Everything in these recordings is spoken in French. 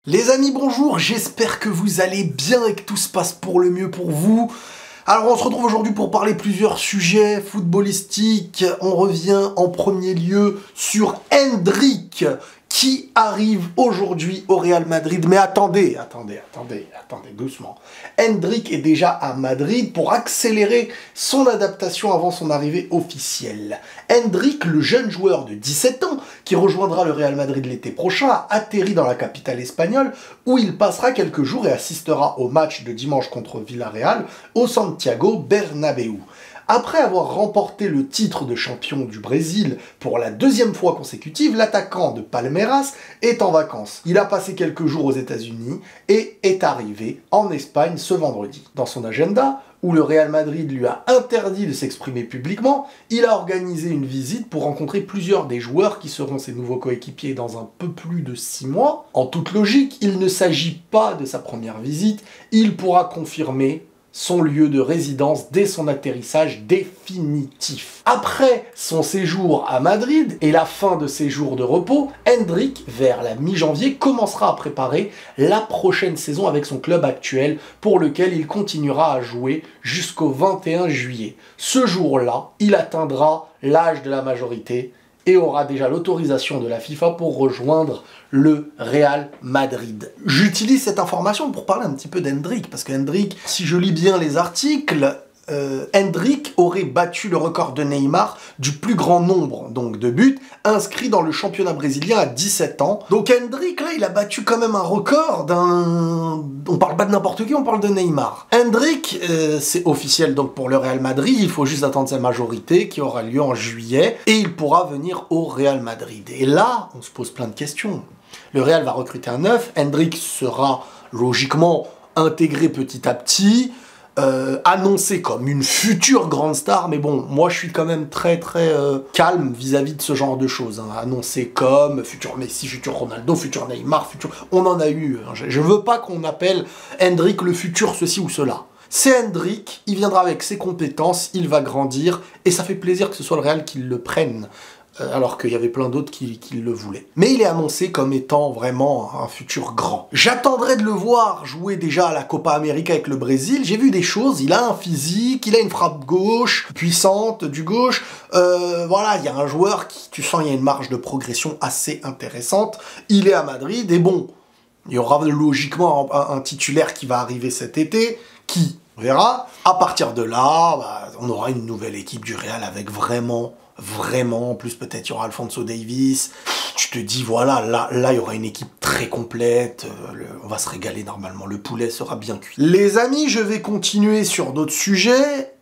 Les amis, bonjour, j'espère que vous allez bien et que tout se passe pour le mieux pour vous. Alors on se retrouve aujourd'hui pour parler plusieurs sujets footballistiques. On revient en premier lieu sur Endrick qui arrive aujourd'hui au Real Madrid. Mais attendez, doucement. Endrick est déjà à Madrid pour accélérer son adaptation avant son arrivée officielle. Endrick, le jeune joueur de 17 ans, qui rejoindra le Real Madrid l'été prochain, a atterri dans la capitale espagnole où il passera quelques jours et assistera au match de dimanche contre Villarreal au Santiago Bernabéu. Après avoir remporté le titre de champion du Brésil pour la deuxième fois consécutive, l'attaquant de Palmeiras est en vacances. Il a passé quelques jours aux États-Unis et est arrivé en Espagne ce vendredi. Dans son agenda, où le Real Madrid lui a interdit de s'exprimer publiquement, il a organisé une visite pour rencontrer plusieurs des joueurs qui seront ses nouveaux coéquipiers dans un peu plus de 6 mois. En toute logique, il ne s'agit pas de sa première visite, il pourra confirmer son lieu de résidence dès son atterrissage définitif. Après son séjour à Madrid et la fin de ses jours de repos, Endrick, vers la mi-janvier, commencera à préparer la prochaine saison avec son club actuel pour lequel il continuera à jouer jusqu'au 21 juillet. Ce jour-là, il atteindra l'âge de la majorité et aura déjà l'autorisation de la FIFA pour rejoindre le Real Madrid. J'utilise cette information pour parler un petit peu d'Endrick, parce que Endrick, si je lis bien les articles, Endrick aurait battu le record de Neymar du plus grand nombre donc de buts inscrits dans le championnat brésilien à 17 ans. Donc Endrick, là, il a battu quand même un record d'un... On parle pas de n'importe qui, on parle de Neymar. Endrick, c'est officiel donc pour le Real Madrid, il faut juste attendre sa majorité qui aura lieu en juillet et il pourra venir au Real Madrid. Et là, on se pose plein de questions. Le Real va recruter un neuf, Endrick sera logiquement intégré petit à petit, annoncé comme une future grande star, mais bon, moi je suis quand même très calme vis-à-vis de ce genre de choses. Hein. Annoncé comme futur Messi, futur Ronaldo, futur Neymar, futur... On en a eu. Hein. Je veux pas qu'on appelle Endrick le futur ceci ou cela. C'est Endrick, il viendra avec ses compétences, il va grandir, et ça fait plaisir que ce soit le Real qui le prenne. Alors qu'il y avait plein d'autres qui le voulaient. Mais il est annoncé comme étant vraiment un futur grand. J'attendrai de le voir jouer déjà à la Copa América avec le Brésil. J'ai vu des choses, il a un physique, il a une frappe gauche, puissante, du gauche. Voilà, il y a un joueur qui, tu sens, il y a une marge de progression assez intéressante. Il est à Madrid, et bon, il y aura logiquement un titulaire qui va arriver cet été, qui, on verra. À partir de là, bah, on aura une nouvelle équipe du Real avec vraiment, en plus peut-être il y aura Alphonso Davies, tu te dis voilà, là il y aura une équipe très complète, on va se régaler normalement, le poulet sera bien cuit. Les amis, je vais continuer sur d'autres sujets,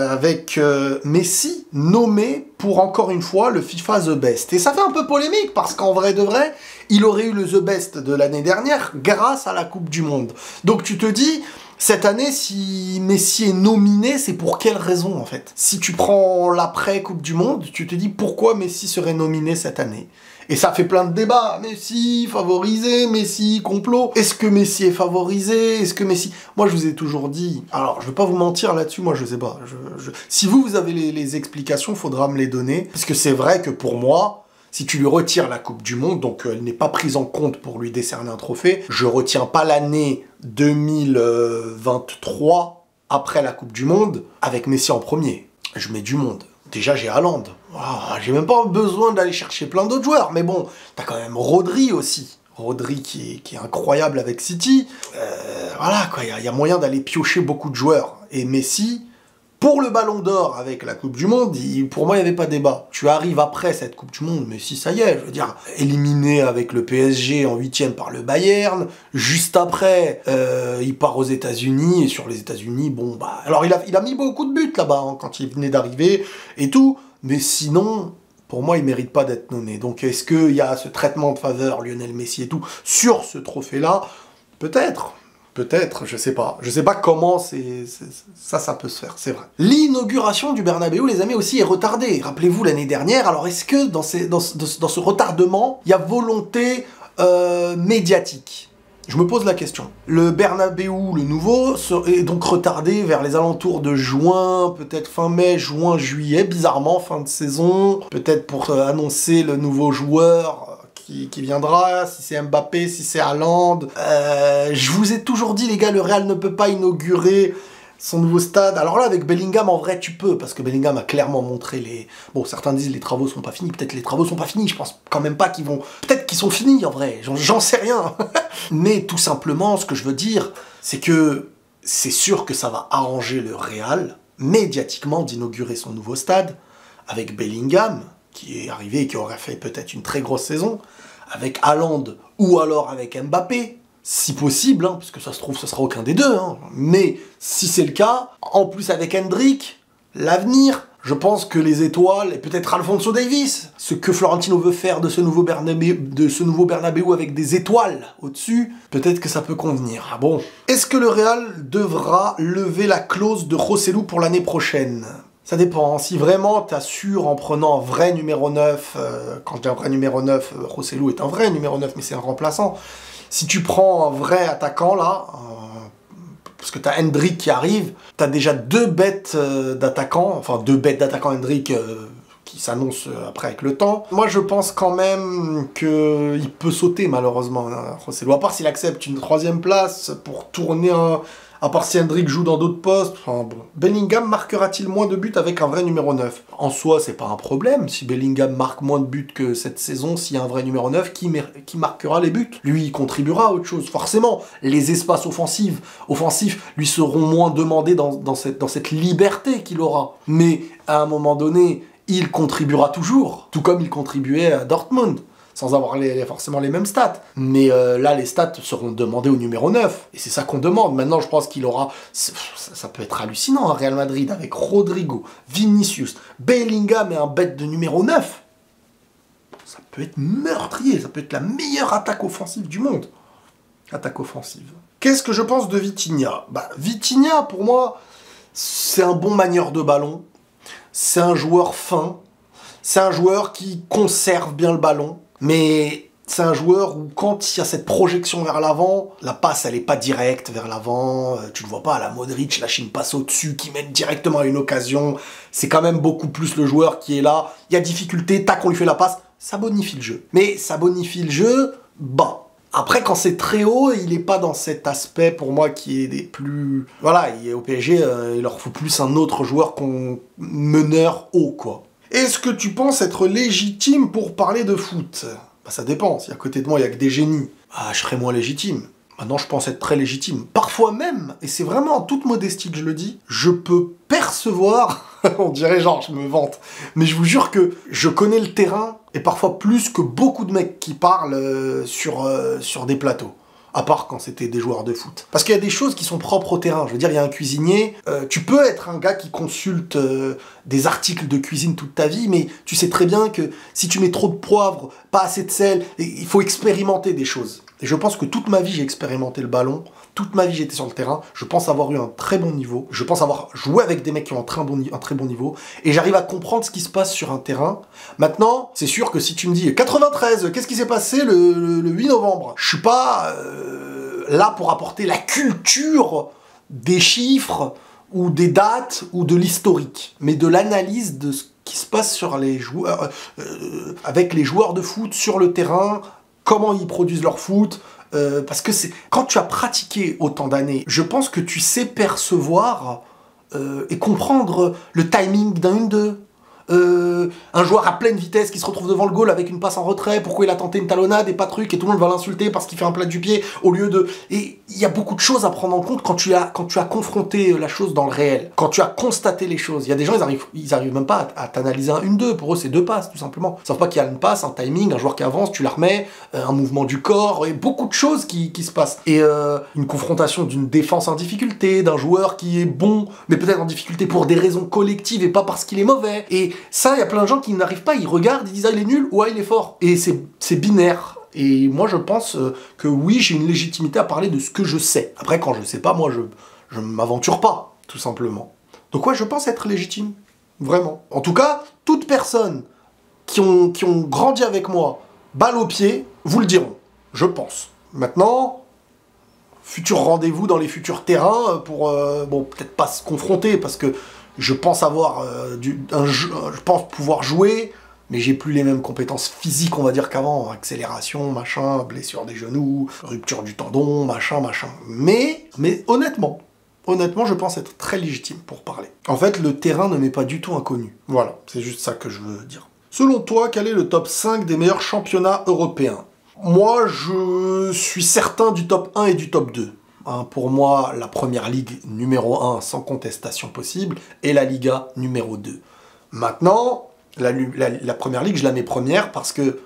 avec Messi nommé pour encore une fois le FIFA The Best. Et ça fait un peu polémique parce qu'en vrai de vrai, il aurait eu le The Best de l'année dernière grâce à la Coupe du Monde. Donc tu te dis... Cette année, si Messi est nominé, c'est pour quelle raison en fait? Si tu prends l'après-Coupe du Monde, tu te dis pourquoi Messi serait nominé cette année? Et ça fait plein de débats. Messi favorisé, Messi complot. Est-ce que Messi est favorisé? Est-ce que Messi... Moi, je vous ai toujours dit... Alors, je vais pas vous mentir là-dessus, moi, je sais pas. Si vous avez les explications, faudra me les donner. Parce que c'est vrai que pour moi... Si tu lui retires la Coupe du Monde, donc elle n'est pas prise en compte pour lui décerner un trophée, je retiens pas l'année 2023 après la Coupe du Monde avec Messi en premier. Je mets du monde. Déjà j'ai Haaland. Wow, j'ai même pas besoin d'aller chercher plein d'autres joueurs, mais bon, t'as quand même Rodri aussi. Rodri qui est incroyable avec City. Voilà quoi, il y a moyen d'aller piocher beaucoup de joueurs. Et Messi... Pour le Ballon d'Or avec la Coupe du Monde, pour moi, il n'y avait pas débat. Tu arrives après cette Coupe du Monde, mais si ça y est, je veux dire, éliminé avec le PSG en 8e par le Bayern, juste après, il part aux États-Unis, et sur les États-Unis, bon, bah... Alors, il a mis beaucoup de buts là-bas, hein, quand il venait d'arriver, et tout, mais sinon... Pour moi, il ne mérite pas d'être nommé. Donc, est-ce qu'il y a ce traitement de faveur, Lionel Messi et tout, sur ce trophée-là? Peut-être. Peut-être, je sais pas. Je sais pas comment ça peut se faire, c'est vrai. L'inauguration du Bernabéu, les amis, aussi est retardée. Rappelez-vous l'année dernière, alors est-ce que dans ce retardement, il y a volonté médiatique? Je me pose la question. Le Bernabéu, le nouveau, est donc retardé vers les alentours de juin, peut-être fin mai, juin, juillet, bizarrement, fin de saison. Peut-être pour annoncer le nouveau joueur qui viendra, si c'est Mbappé, si c'est Haaland. Je vous ai toujours dit, les gars, le Real ne peut pas inaugurer son nouveau stade. Alors là, avec Bellingham, en vrai, tu peux, parce que Bellingham a clairement montré les... Bon, certains disent les travaux sont pas finis, peut-être les travaux sont pas finis, je pense quand même pas qu'ils vont... Peut-être qu'ils sont finis, en vrai, j'en sais rien. Mais tout simplement, ce que je veux dire, c'est que c'est sûr que ça va arranger le Real, médiatiquement, d'inaugurer son nouveau stade, avec Bellingham, qui est arrivé et qui aurait fait peut-être une très grosse saison, avec Haaland, ou alors avec Mbappé, si possible, hein, parce que ça se trouve, ce sera aucun des deux, hein. Mais si c'est le cas, en plus avec Hendrick, l'avenir, je pense que les étoiles, et peut-être Alphonso Davies, ce que Florentino veut faire de ce nouveau Bernabéu avec des étoiles au-dessus, peut-être que ça peut convenir. Ah bon. Est-ce que le Real devra lever la clause de Joselu pour l'année prochaine ? Ça dépend. Si vraiment t'assures en prenant un vrai numéro 9, quand je dis un vrai numéro 9, Joselu est un vrai numéro 9, mais c'est un remplaçant. Si tu prends un vrai attaquant, là, parce que t'as Hendrick qui arrive, t'as déjà deux bêtes d'attaquants, enfin deux bêtes d'attaquants Hendrick qui s'annoncent après avec le temps. Moi, je pense quand même qu'il peut sauter, malheureusement, hein, Joselu. À part s'il accepte une 3e place pour tourner un... À part si Hendrick joue dans d'autres postes, enfin bon. Bellingham marquera-t-il moins de buts avec un vrai numéro 9 ? En soi, c'est pas un problème. Si Bellingham marque moins de buts que cette saison, s'il y a un vrai numéro 9, qui marquera les buts ? Lui, il contribuera à autre chose. Forcément, les espaces offensifs lui seront moins demandés dans cette liberté qu'il aura. Mais à un moment donné, il contribuera toujours, tout comme il contribuait à Dortmund. Sans avoir forcément les mêmes stats. Mais là, les stats seront demandés au numéro 9. Et c'est ça qu'on demande. Maintenant, je pense qu'il aura... Ça peut être hallucinant, un Real Madrid avec Rodrigo, Vinicius, Bellingham et un bête de numéro 9. Ça peut être meurtrier. Ça peut être la meilleure attaque offensive du monde. Attaque offensive. Qu'est-ce que je pense de Vitinha ? Vitinha, pour moi, c'est un bon manieur de ballon. C'est un joueur fin. C'est un joueur qui conserve bien le ballon. Mais c'est un joueur où quand il y a cette projection vers l'avant, la passe elle est pas directe vers l'avant, tu le vois pas à la Modric, lâcher une passe au-dessus qui mène directement à une occasion, c'est quand même beaucoup plus le joueur qui est là, il y a difficulté, tac on lui fait la passe, ça bonifie le jeu. Mais ça bonifie le jeu, Après, quand c'est très haut, il est pas dans cet aspect, pour moi, qui est des plus... Voilà, au PSG, il leur faut plus un autre joueur qu'on meneur haut, quoi. Est-ce que tu penses être légitime pour parler de foot ? Ça dépend. Si à côté de moi, il n'y a que des génies, je serais moins légitime. Maintenant, je pense être très légitime. Parfois même, et c'est vraiment en toute modestie que je le dis, je peux percevoir, on dirait genre je me vante, mais je vous jure que je connais le terrain, et parfois plus que beaucoup de mecs qui parlent sur des plateaux. À part quand c'était des joueurs de foot. Parce qu'il y a des choses qui sont propres au terrain. Je veux dire, il y a un cuisinier, tu peux être un gars qui consulte des articles de cuisine toute ta vie, mais tu sais très bien que si tu mets trop de poivre, pas assez de sel, il faut expérimenter des choses. Et je pense que toute ma vie, j'ai expérimenté le ballon. Toute ma vie, j'étais sur le terrain. Je pense avoir eu un très bon niveau. Je pense avoir joué avec des mecs qui ont un très bon niveau. Et j'arrive à comprendre ce qui se passe sur un terrain. Maintenant, c'est sûr que si tu me dis 93, qu'est-ce qui s'est passé le 8 novembre ? Je suis pas là pour apporter la culture des chiffres ou des dates ou de l'historique, mais de l'analyse de ce qui se passe sur les joueurs, avec les joueurs de foot sur le terrain, comment ils produisent leur foot, parce que c'est quand tu as pratiqué autant d'années, je pense que tu sais percevoir et comprendre le timing d'un 1-2. Un joueur à pleine vitesse qui se retrouve devant le goal avec une passe en retrait, pourquoi il a tenté une talonnade et pas truc, et tout le monde va l'insulter parce qu'il fait un plat du pied au lieu de... Et il y a beaucoup de choses à prendre en compte quand tu as confronté la chose dans le réel, quand tu as constaté les choses. Il y a des gens, ils arrivent même pas à t'analyser un 1-2, pour eux c'est 2 passes tout simplement. Ils savent pas qu'il y a une passe, un timing, un joueur qui avance, tu la remets, un mouvement du corps, et beaucoup de choses qui se passent. Et une confrontation d'une défense en difficulté, d'un joueur qui est bon, mais peut-être en difficulté pour des raisons collectives et pas parce qu'il est mauvais. Et ça, il y a plein de gens qui n'arrivent pas, ils regardent, ils disent « Ah, il est nul » ou « Ah, il est fort ». Et c'est binaire. Et moi, je pense que oui, j'ai une légitimité à parler de ce que je sais. Après, quand je sais pas, moi, je ne m'aventure pas, tout simplement. Donc ouais, je pense être légitime. Vraiment. En tout cas, toute personne qui ont grandi avec moi, balle au pied, vous le diront. Je pense. Maintenant, futur rendez-vous dans les futurs terrains pour, bon, peut-être pas se confronter, parce que je pense avoir je pense pouvoir jouer, mais j'ai plus les mêmes compétences physiques, on va dire, qu'avant. Accélération, machin, blessure des genoux, rupture du tendon, machin. Mais honnêtement, je pense être très légitime pour parler. En fait, le terrain ne m'est pas du tout inconnu. Voilà, c'est juste ça que je veux dire. Selon toi, quel est le top 5 des meilleurs championnats européens? Moi, je suis certain du top 1 et du top 2. Hein, pour moi, la Première Ligue numéro 1, sans contestation possible, et la Liga numéro 2. Maintenant, la Première Ligue, je la mets première parce que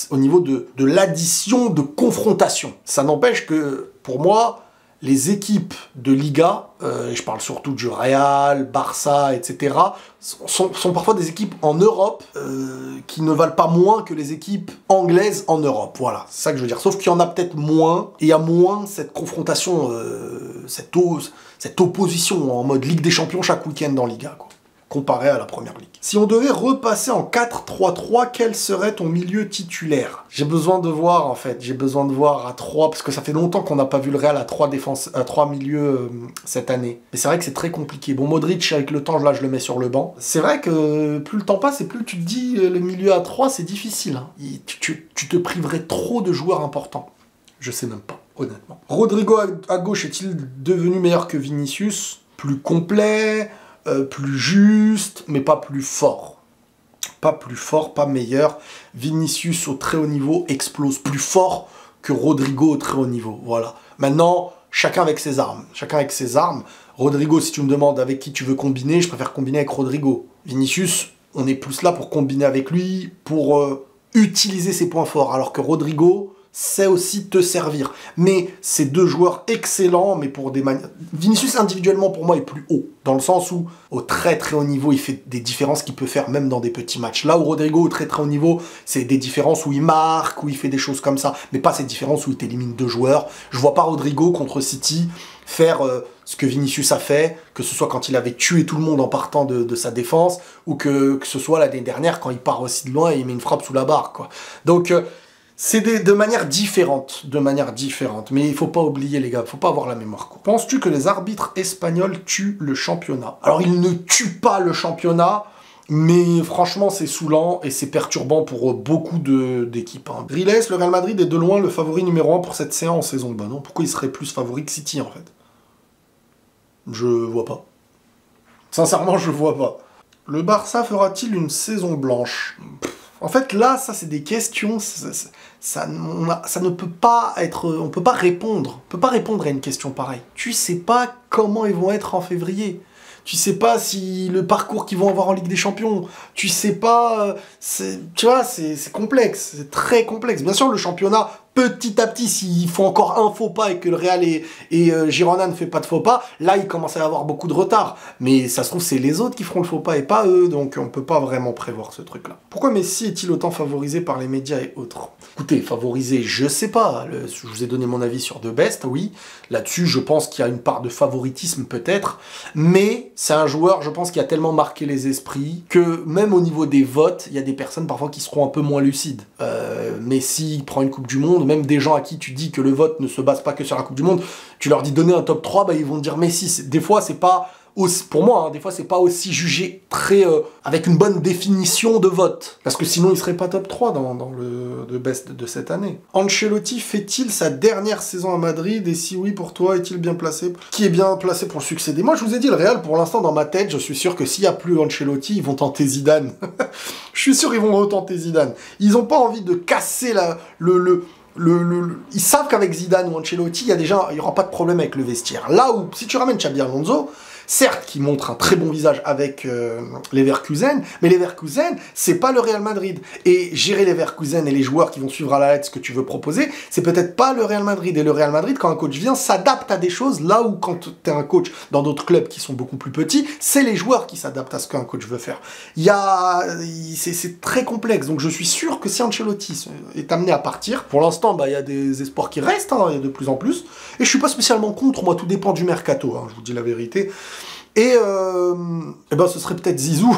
au niveau de l'addition de confrontation. Ça n'empêche que, pour moi, les équipes de Liga, je parle surtout du Real, Barça, etc., sont parfois des équipes en Europe qui ne valent pas moins que les équipes anglaises en Europe. Voilà, c'est ça que je veux dire. Sauf qu'il y en a peut-être moins, et il y a moins cette confrontation, cette opposition en mode Ligue des Champions chaque week-end dans Liga, quoi, comparé à la Première Ligue. Si on devait repasser en 4-3-3, quel serait ton milieu titulaire? J'ai besoin de voir, en fait. J'ai besoin de voir à 3, parce que ça fait longtemps qu'on n'a pas vu le Real à 3 milieux cette année. Mais c'est vrai que c'est très compliqué. Bon, Modric, avec le temps, là, je le mets sur le banc. C'est vrai que plus le temps passe et plus tu te dis, le milieu à 3, c'est difficile. Hein. Tu te priverais trop de joueurs importants. Je sais même pas, honnêtement. Rodrigo à gauche est-il devenu meilleur que Vinicius? Plus complet, plus juste, mais pas plus fort. Pas plus fort, pas meilleur. Vinicius au très haut niveau explose plus fort que Rodrigo au très haut niveau. Voilà. Maintenant, chacun avec ses armes. Chacun avec ses armes. Rodrigo, si tu me demandes avec qui tu veux combiner, je préfère combiner avec Rodrigo. Vinicius, on est plus là pour combiner avec lui, pour utiliser ses points forts. Alors que Rodrigo sait aussi te servir. Mais c'est deux joueurs excellents, mais pour des manières... Vinicius, individuellement, pour moi, est plus haut. Dans le sens où, au très très haut niveau, il fait des différences qu'il peut faire même dans des petits matchs. Là où Rodrigo, au très très haut niveau, c'est des différences où il marque, où il fait des choses comme ça. Mais pas ces différences où il t'élimine deux joueurs. Je vois pas Rodrigo contre City faire ce que Vinicius a fait, que ce soit quand il avait tué tout le monde en partant de sa défense, ou que ce soit l'année dernière, quand il part aussi de loin et il met une frappe sous la barre, quoi. Donc... c'est de manière différente, mais il faut pas oublier les gars, il faut pas avoir la mémoire courte. Penses-tu que les arbitres espagnols tuent le championnat? Alors ils ne tuent pas le championnat, mais franchement c'est saoulant et c'est perturbant pour beaucoup d'équipes. Hein. Riles, le Real Madrid est de loin le favori numéro 1 pour cette séance en saison. Bah non, pourquoi il serait plus favori que City en fait? Je vois pas. Sincèrement, je vois pas. Le Barça fera-t-il une saison blanche? En fait, là, ça, c'est des questions, ça ne peut pas être... On peut pas répondre. On peut pas répondre à une question pareille. Tu sais pas comment ils vont être en février. Tu sais pas si le parcours qu'ils vont avoir en Ligue des Champions. Tu sais pas... tu vois, c'est complexe. C'est très complexe. Bien sûr, le championnat... Petit à petit, s'il faut encore un faux pas et que le Real et Girona ne fait pas de faux pas, là, il commence à y avoir beaucoup de retard. Mais ça se trouve, c'est les autres qui feront le faux pas et pas eux, donc on peut pas vraiment prévoir ce truc-là. Pourquoi Messi est-il autant favorisé par les médias et autres? Écoutez, favorisé, je sais pas. Je vous ai donné mon avis sur The Best, oui. Là-dessus, je pense qu'il y a une part de favoritisme peut-être, mais c'est un joueur, je pense, qui a tellement marqué les esprits que même au niveau des votes, il y a des personnes parfois qui seront un peu moins lucides. Messi prend une Coupe du Monde, même des gens à qui tu dis que le vote ne se base pas que sur la Coupe du Monde, tu leur dis donner un top 3, bah ils vont te dire Messi. Des fois, c'est pas aussi, pour moi, hein, des fois, c'est pas aussi jugé très avec une bonne définition de vote. Parce que sinon, il serait pas top 3 dans le The Best de cette année. Ancelotti fait-il sa dernière saison à Madrid? Et si oui, pour toi, est-il bien placé? Qui est bien placé pour le succéder? Moi, je vous ai dit, le Real, pour l'instant, dans ma tête, je suis sûr que s'il n'y a plus Ancelotti, ils vont tenter Zidane. Je suis sûr qu'ils vont retenter Zidane. Ils n'ont pas envie de casser ils savent qu'avec Zidane ou Ancelotti, il y aura pas de problème avec le vestiaire. Là où, si tu ramènes Xabi Alonso, certes, qui montre un très bon visage avec Leverkusen, mais Leverkusen, c'est pas le Real Madrid. Et gérer Leverkusen et les joueurs qui vont suivre à la lettre ce que tu veux proposer, c'est peut-être pas le Real Madrid. Et le Real Madrid, quand un coach vient, s'adapte à des choses, là où quand t'es un coach dans d'autres clubs qui sont beaucoup plus petits, c'est les joueurs qui s'adaptent à ce qu'un coach veut faire. C'est très complexe, donc je suis sûr que si Ancelotti est amené à partir, pour l'instant, bah, y a des espoirs qui restent, hein, y a de plus en plus, et je suis pas spécialement contre, moi, tout dépend du mercato, hein, je vous dis la vérité. Et ben ce serait peut-être Zizou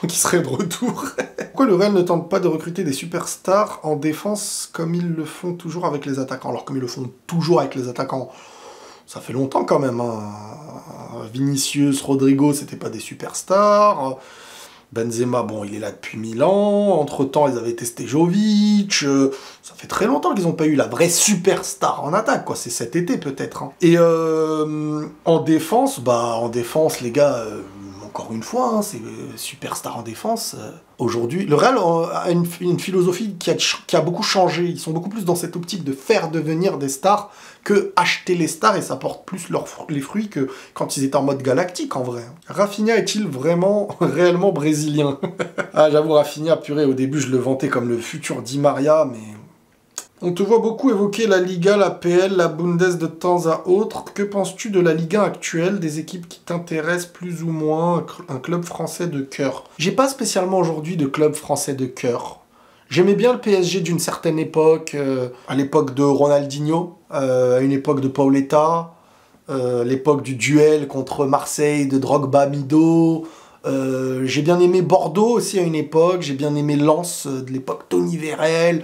qui serait de retour. Pourquoi le Real ne tente pas de recruter des superstars en défense comme ils le font toujours avec les attaquants? Alors comme ils le font toujours avec les attaquants, ça fait longtemps quand même. Hein. Vinicius, Rodrigo, c'était pas des superstars. Benzema, bon, il est là depuis 1000 ans. Entre-temps, ils avaient testé Jovic. Ça fait très longtemps qu'ils n'ont pas eu la vraie superstar en attaque, quoi. C'est cet été, peut-être. Hein. Et en défense, les gars, encore une fois, hein, c'est superstar en défense. Aujourd'hui, le Real a une philosophie qui a beaucoup changé. Ils sont beaucoup plus dans cette optique de faire devenir des stars que acheter les stars, et ça porte plus les fruits que quand ils étaient en mode galactique, en vrai. Rafinha est-il vraiment, réellement brésilien? Ah, j'avoue, Rafinha, purée, au début, je le vantais comme le futur Di Maria, mais... On te voit beaucoup évoquer la Liga, la PL, la Bundes de temps à autre. Que penses-tu de la Liga actuelle, des équipes qui t'intéressent plus ou moins, un club français de cœur? J'ai pas spécialement aujourd'hui de club français de cœur. J'aimais bien le PSG d'une certaine époque, à l'époque de Ronaldinho, à une époque de Paoletta, l'époque du duel contre Marseille, de Drogba, Mido. J'ai bien aimé Bordeaux aussi à une époque, j'ai bien aimé Lens de l'époque Tony Vérel.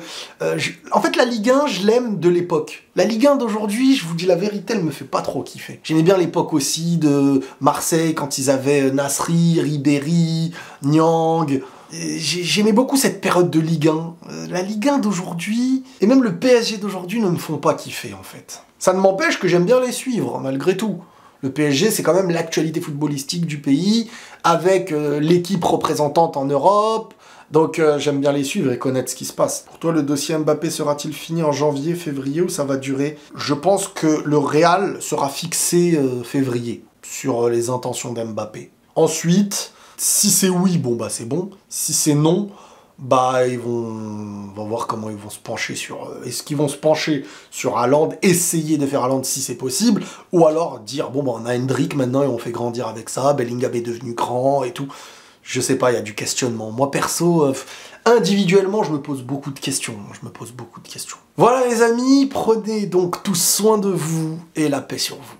En fait, la Ligue 1, je l'aime de l'époque. La Ligue 1 d'aujourd'hui, je vous dis la vérité, elle me fait pas trop kiffer. J'aimais bien l'époque aussi de Marseille, quand ils avaient Nasri, Ribéry, Niang. J'aimais beaucoup cette période de Ligue 1. La Ligue 1 d'aujourd'hui, et même le PSG d'aujourd'hui ne me font pas kiffer en fait. Ça ne m'empêche que j'aime bien les suivre, malgré tout. Le PSG, c'est quand même l'actualité footballistique du pays, avec l'équipe représentante en Europe. Donc j'aime bien les suivre et connaître ce qui se passe. Pour toi, le dossier Mbappé sera-t-il fini en janvier, février, ou ça va durer? Je pense que le Real sera fixé février sur les intentions d'Mbappé. Ensuite, si c'est oui, bon bah c'est bon. Si c'est non, bah on va voir comment ils vont se pencher sur... Est-ce qu'ils vont se pencher sur Haaland, essayer de faire Haaland si c'est possible, ou alors dire, bon bah on a Hendrick maintenant et on fait grandir avec ça, Bellingham est devenu grand et tout. Je sais pas, il y a du questionnement. Moi perso, individuellement, je me pose beaucoup de questions. Voilà les amis, prenez donc tous soin de vous et la paix sur vous.